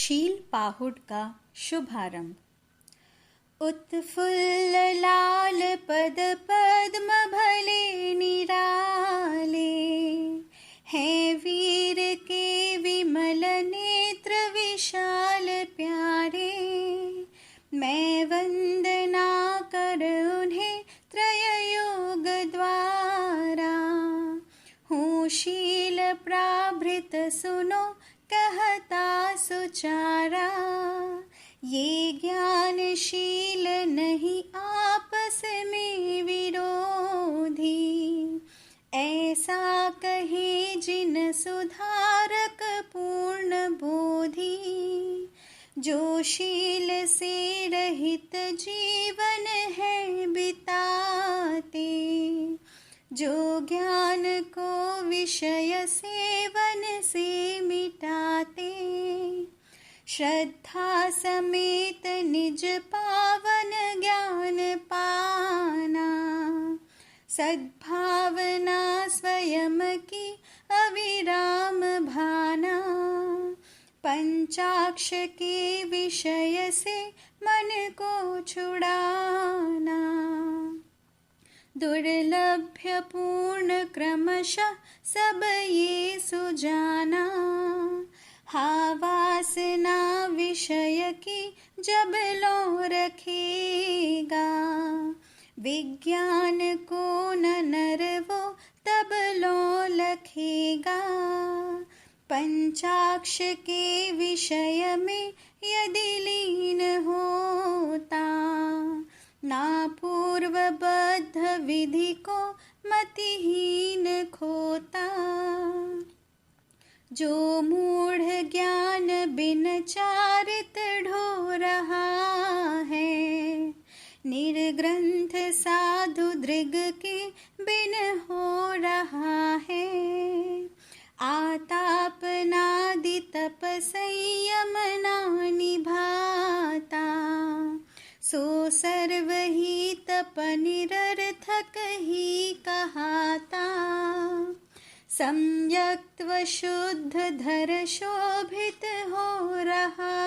शील पाहुड़ का शुभारंभ। उत्फुल्ल लाल पद पद्म भले निराले, हैं वीर के विमल नेत्र विशाल प्यारे। मैं वंदना कर उन्हें त्रय योग द्वारा, हूँ शील प्राभृत सुनो कहता सुचारा। ये ज्ञानशील नहीं आपस में विरोधी, ऐसा कहे जिन सुधारक पूर्ण बोधि। जो शील से रहित जीवन है बिताते, जो ज्ञान को विषय सेवन से मिटाते। श्रद्धा समेत निज पावन ज्ञान पाना, सद्भावना स्वयं की अविराम भाना। पंचाक्ष के विषय से मन को छुड़ाना, दुर्लभ्य पूर्ण क्रमशः सब ये सुजाना। हाँ वासना विषय की जब लो रखेगा, विज्ञान को न नर वो तब लो लखेगा। पंचाक्ष के विषय में यदि लीन होता, ना पूर्वबद्ध विधि को मतिहीन खोता। जो मूढ़ ज्ञान बिन चारित ढो रहा है, निर्ग्रंथ साधु दृग के बिन हो रहा है। आताप नादि तप संयम ना निभाता, सो सर्व ही तप निरर्थक ही कहाता। सम्यक्त्व शुद्ध धर शोभित हो रहा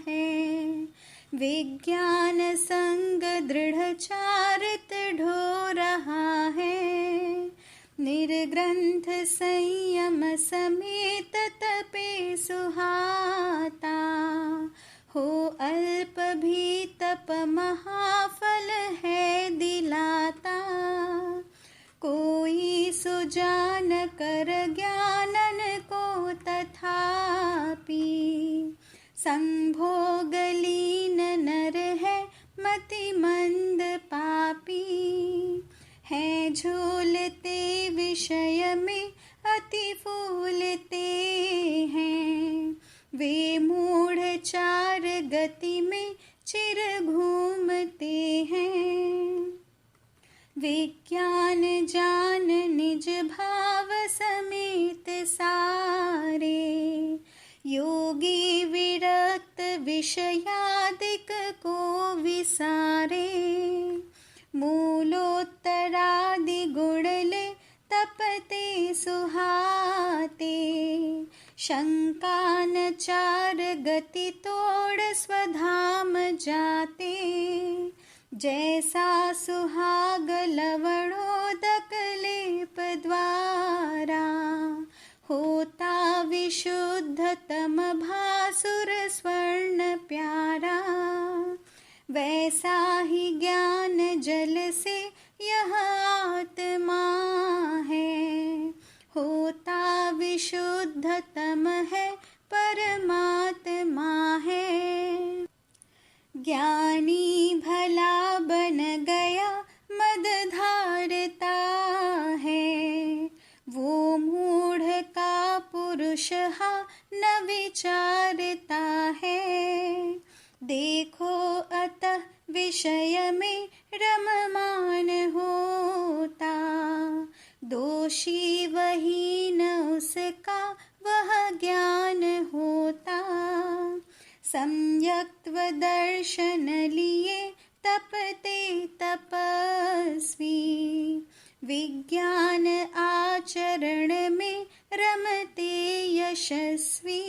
है, विज्ञान संग दृढ़ चारित ढो रहा है। निर्ग्रंथ संयम समेत तपे सुहाता, हो अल्प भी तप महाफल है दिलाता। कोई सुजान कर ज्ञानन को तथापि, संभोग लीन नर है मति मंद पापी। है झूलते विषय में अति फूलते हैं, वे मूढ़ चार गति में चिर घूमते हैं। विज्ञान जान निज भाव समेत सारे, योगी विरक्त विषयादिक को विसारे। मूलोत्तरादि गुण ले तपते सुहाते, शंका न चार गति तोड़ स्वधाम जाते। जैसा सुहाग लवणोदक लेप द्वारा, होता विशुद्ध तम भासुर स्वर्ण प्यारा। वैसा ही ज्ञान जल से यह आत्मा है, होता विशुद्ध तम है परमात्मा है। ज्ञानी भला बन गया मद धारता है, वो मूढ़ का पुरुष हा न विचारता है। देखो अतः विषय में रममान होता, दोषी वही न उसका वह ज्ञान होता। सम्यक्त्व दर्शन लिए तपते तपस्वी, विज्ञान आचरण में रमते यशस्वी।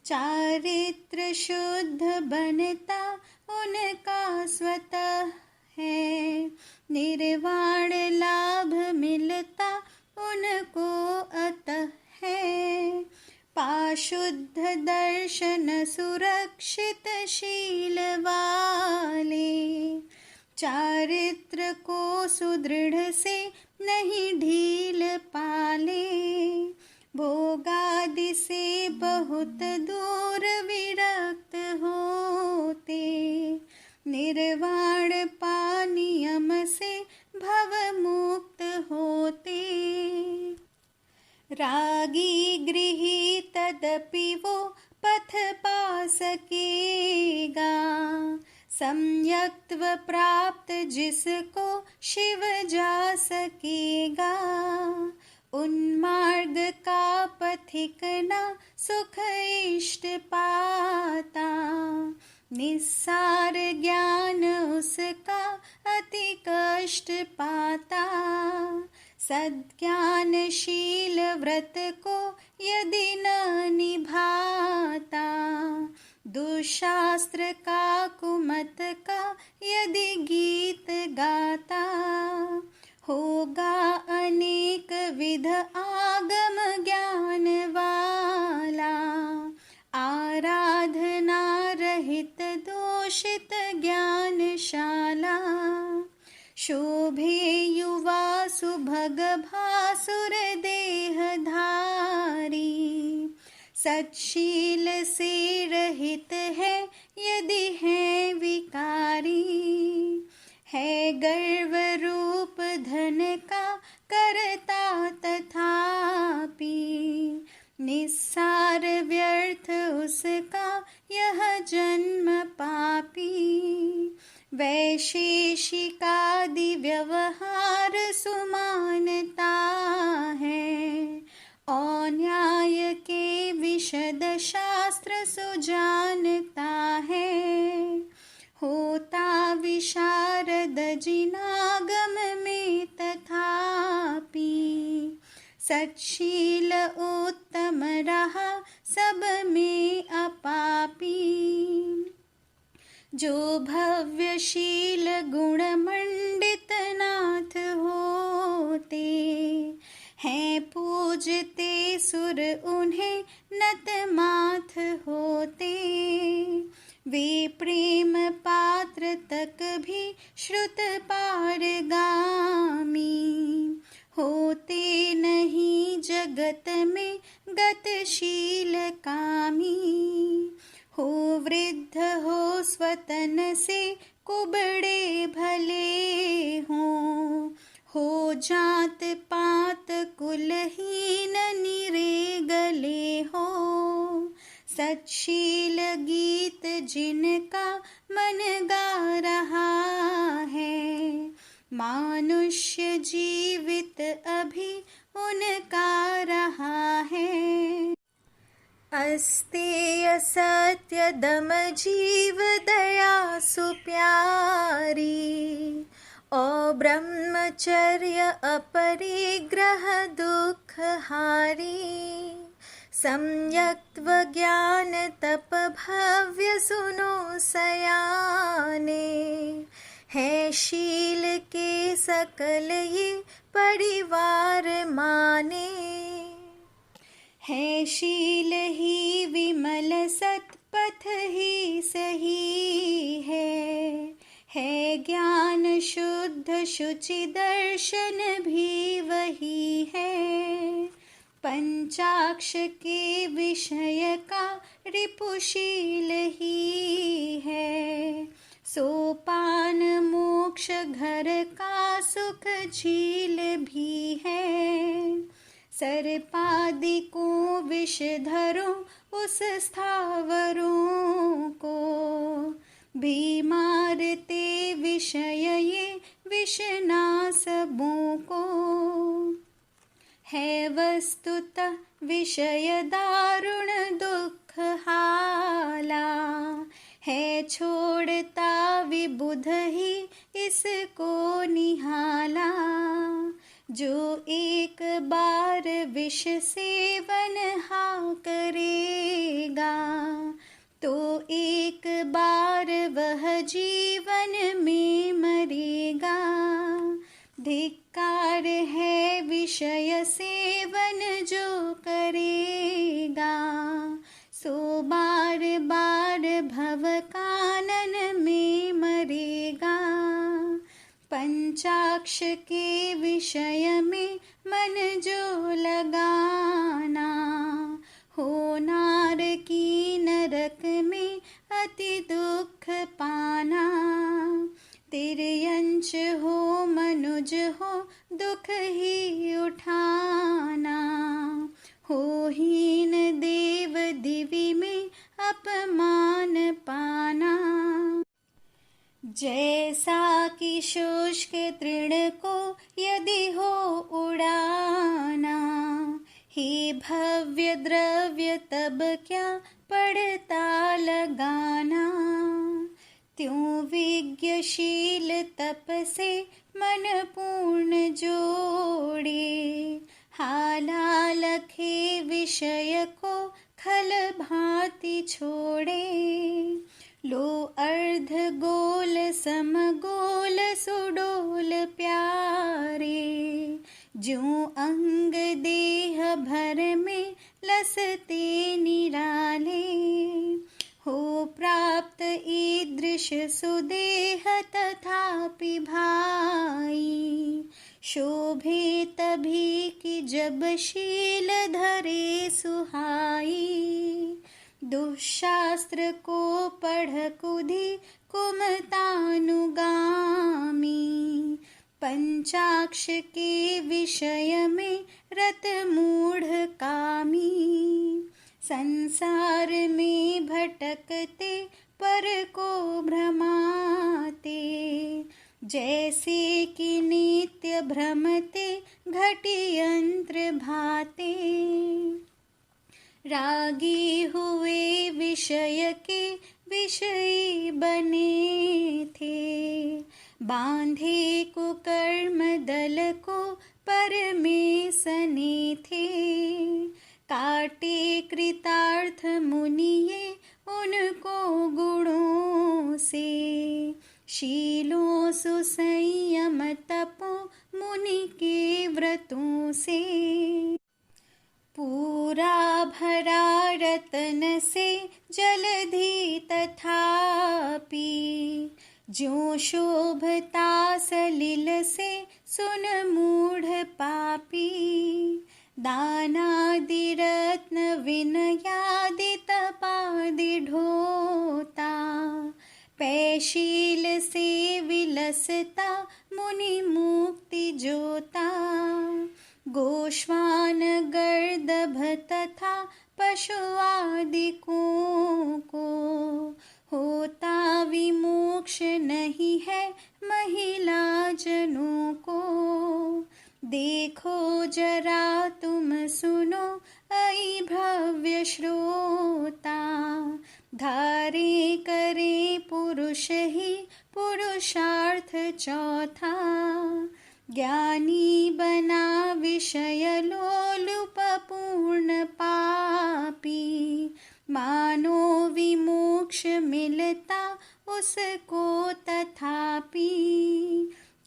चारित्र शुद्ध बनता उनका स्वतः है, निर्वाण लाभ मिलता उनको अतः है। पाशुद्ध दर्शन सुरक्षित शील वाले, चारित्र को सुदृढ़ से नहीं ढील पाले। भोगादि से बहुत दूर विरक्त होते, निर्वाण पानियम से भव मुक्त होते। रागी गृही तदपि वो पथ पा सकेगा, सम्यक्त्व प्राप्त जिसको शिव जा सकेगा। उन्मार्ग का पथिक ना सुख इष्ट पाता, निस्सार ज्ञान उसका अति कष्ट पाता। सद्ज्ञानशील व्रत को यदि न निभाता, दुशास्त्र का कुमत का यदि गीत गाता। होगा अनेक विध आगम ज्ञान वाला, आराधना रहित दोषित ज्ञानशाला। शोभे युवा सुभग भासुर देहधारी, सत्शील से रहित है यदि है विकारी। है गर्व रूप धन का करता तथापि, निस्सार व्यर्थ उसका यह जन्म पापी। वैशेषिकादि व्यवहार सुमानता है, अन्याय के विशद शास्त्र सुजानता है। होता विशारद जिनागम में तथापि, सत्शील उत्तम रहा सब में अपापी। जो भव्यशील गुण मंडित नाथ होते, हैं पूजते सुर उन्हें नतमाथ होते। वे प्रेम पात्र तक भी श्रुत पारगामी, होते नहीं जगत में गतशील कामी। हो वृद्ध हो स्वतन से कुबड़े भले हो जात पात कुलहीन निरे गले हो। सत्शील गीत जिनका मन गा रहा है, मानुष्य जीवित अभी उनका रहा है। अस्तेय सत्य दम जीव दया सुप्यारी, ओ ब्रह्मचर्य अपरिग्रह दुख हारी। सम्यक्त्व ज्ञान तप भव्य सुनो सयाने, है शील के सकल ये परिवार माने। है शील ही विमल सत्पथ ही सही है ज्ञान शुद्ध शुचि दर्शन भी वही है। पंचाक्ष के विषय का रिपुशील ही है, सोपान मोक्ष घर का सुख झील भी है। सर्पादि को विषधरों उस स्थावरों को, भी मारते विषय ये विषना सबों को। है वस्तुतः विषय दारुण दुख हाला, है छोड़ता विबुध ही इसको निहाला। जो एक बार विष सेवन हा करेगा, पंचाक्ष के विषय में मन जो लगाना, हो नार की नरक में अति दुख पाना। तिर्यंच हो मनुज हो दुख ही उठाना, हो हीन देव दिवि में अपमान पाना। जैसा कि शुष्क तृण को यदि हो उड़ाना, हे भव्य द्रव्य तब क्या पड़ता लगाना। त्यों विज्ञशील तप से मन पूर्ण जोड़े, हाला लखे विषय को खल भांति छोड़े। लो अर्ध गोल समगोल सुडोल प्यारे, ज्यों अंग देह भर में लसते निराले। हो प्राप्त ईदृश सुदेह तथापि भाई, शोभे तभी कि जब शील धरे सुहाई। दुःशास्त्र को पढ़ कुधि कुमतानुगामी, पंचाक्ष के विषय में रत मूढ़ कामी। संसार में भटकते पर को भ्रमाते, जैसे कि नित्य भ्रमते घटी यंत्र भाते। रागी हुए विषय के विषयी बने थे, बांधे कुकर्म दल को पर में सने थे। काटे कृतार्थ मुनिये उनको गुणों से, शीलों सुसंयम तपो मुनि के व्रतों से। पूरा भरा रतन से जलधि तथापि, ज्यों शोभता सलिल से सुन मूढ़ पापी। दानादि रत्न विनयादि तपादि ढोता, पैशील से विलसता मुनि मुक्ति जोता। गोश्वान गर्दभ तथा पशुआदि को होता विमोक्ष नहीं है महिला जनों को। देखो जरा तुम सुनो ऐ भव्य श्रोता, धारे करे पुरुष ही पुरुषार्थ चौथा। ज्ञानी बना विषय लोलुप पूर्ण पापी, मानो विमोक्ष मिलता उसको तथापि।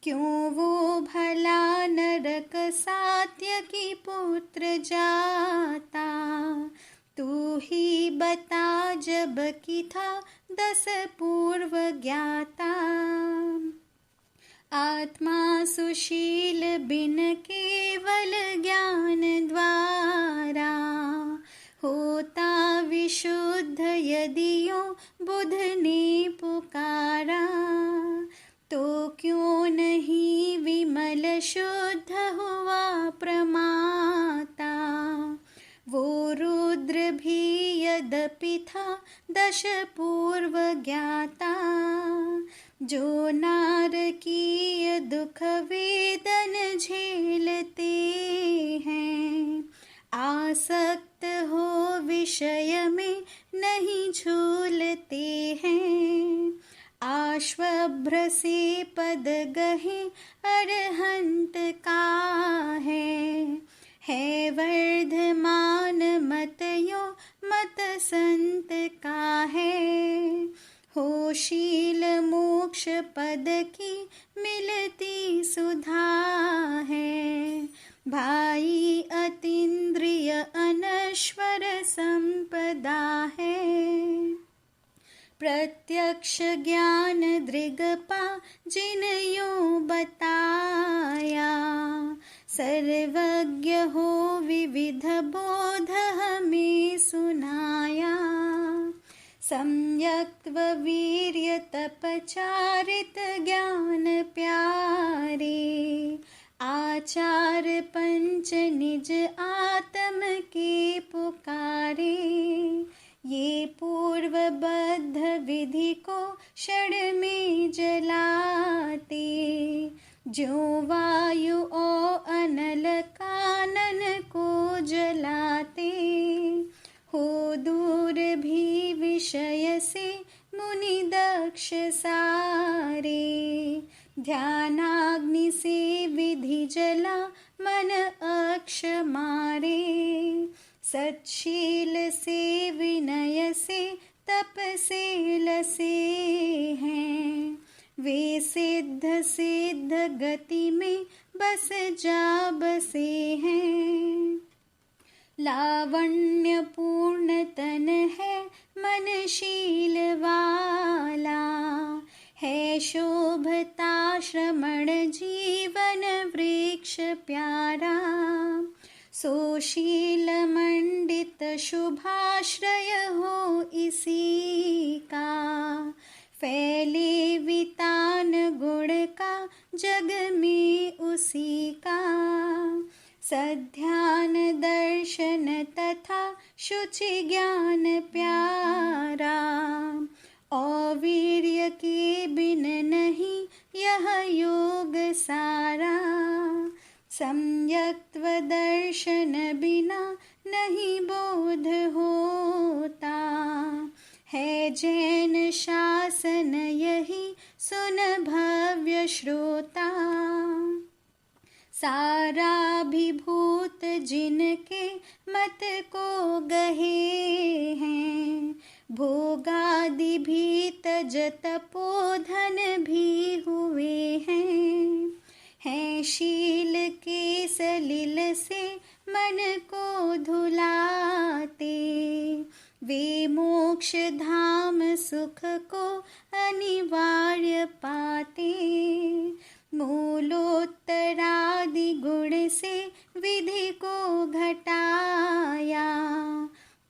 क्यों वो भला नरक सात्यकी पुत्र जाता, तू ही बता जब कि था 10 पूर्व ज्ञाता। आत्मा सुशील बिन केवल ज्ञान द्वारा, होता विशुद्ध यदि यो बुध ने पुकारा। तो क्यों नहीं विमल शुद्ध हुआ प्रमाता, वो रुद्र भी यद्यपि था 10 पूर्व ज्ञाता। जो नारकीय दुख वेदन झेलते हैं, आसक्त हो विषय में नहीं झूलते हैं। आश्वभ्र से पद गहे अरहंत का है वर्धमान मत यो मत संत का है। हो शील मोक्ष पद की मिलती सुधा है, भाई अतीन्द्रिय अनश्वर संपदा है। प्रत्यक्ष ज्ञान दृगपा जिन यूं बताया, सर्वज्ञ हो विविध बोध हमें सुनाया। सम्यक्त्व वीर्य तपचारित ज्ञान प्यारे, आचार पंच निज आत्म के पुकारे। ये पूर्वबद्ध विधि को क्षण में जलाते, ज्यों वायु और अनल कानन को जलाते। हो दूर भी विषय से मुनि दक्ष सारे, ध्यानाग्नि से विधि जला मन अक्ष मारे। सत्शील से विनय से तप से लसे हैं, वे सिद्ध सिद्ध गति में बस जा बसे हैं। लावण्य पूर्ण तन है मन शील वाला, है शोभता श्रमण जीवन वृक्ष प्यारा। सोशील मंडित शुभाश्रय हो इसी का, फैले वितान गुण का जग में उसी का। सध्यान दर्शन तथा शुचि ज्ञान प्यारा, और वीर्य के बिन नहीं यह योग सारा। सम्यक्त्व दर्शन बिना नहीं बोध होता, है जैन शासन यही सुन भव्य श्रोता। साराभिभूत जिनके मत को गहे हैं, भोगादि भी तजत पोधन भी हुए हैं। हैं शील के सलिल से मन को धुलाते, वे मोक्ष धाम सुख को अनिवार्य पाते। मूलोत्तरादि गुण से विधि को घटाया,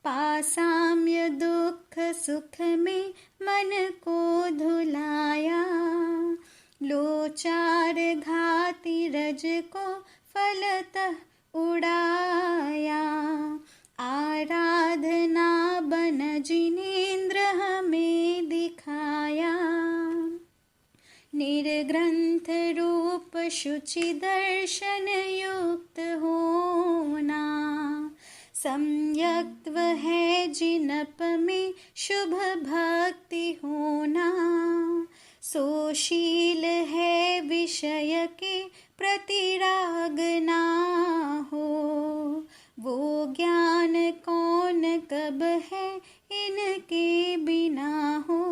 पासाम्य दुख सुख में मन को धुलाया। लोचार घाति रज को फलतः उड़ाया, आराधना बन जिनेन्द्र हमें दिखाया। निर्ग्रंथ रूप शुचि दर्शन युक्त होना, सम्यक्त्व है जिनप में शुभ भक्ति होना। सोशील है विषय के प्रति राग ना हो, वो ज्ञान कौन कब है इनके बिना हो।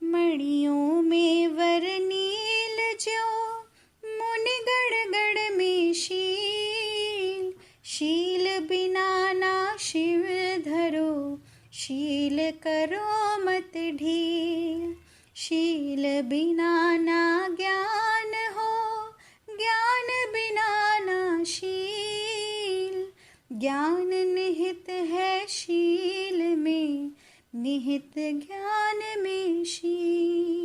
मणियों में वरनील ज्यों मुनि गढ़ गढ़ में शील, शील बिना ना शिव धरो, शील करो मत ढील। शील बिना ना ज्ञान हो, ज्ञान बिना ना शील। ज्ञान निहित है शील में, निहित ज्ञान में शील।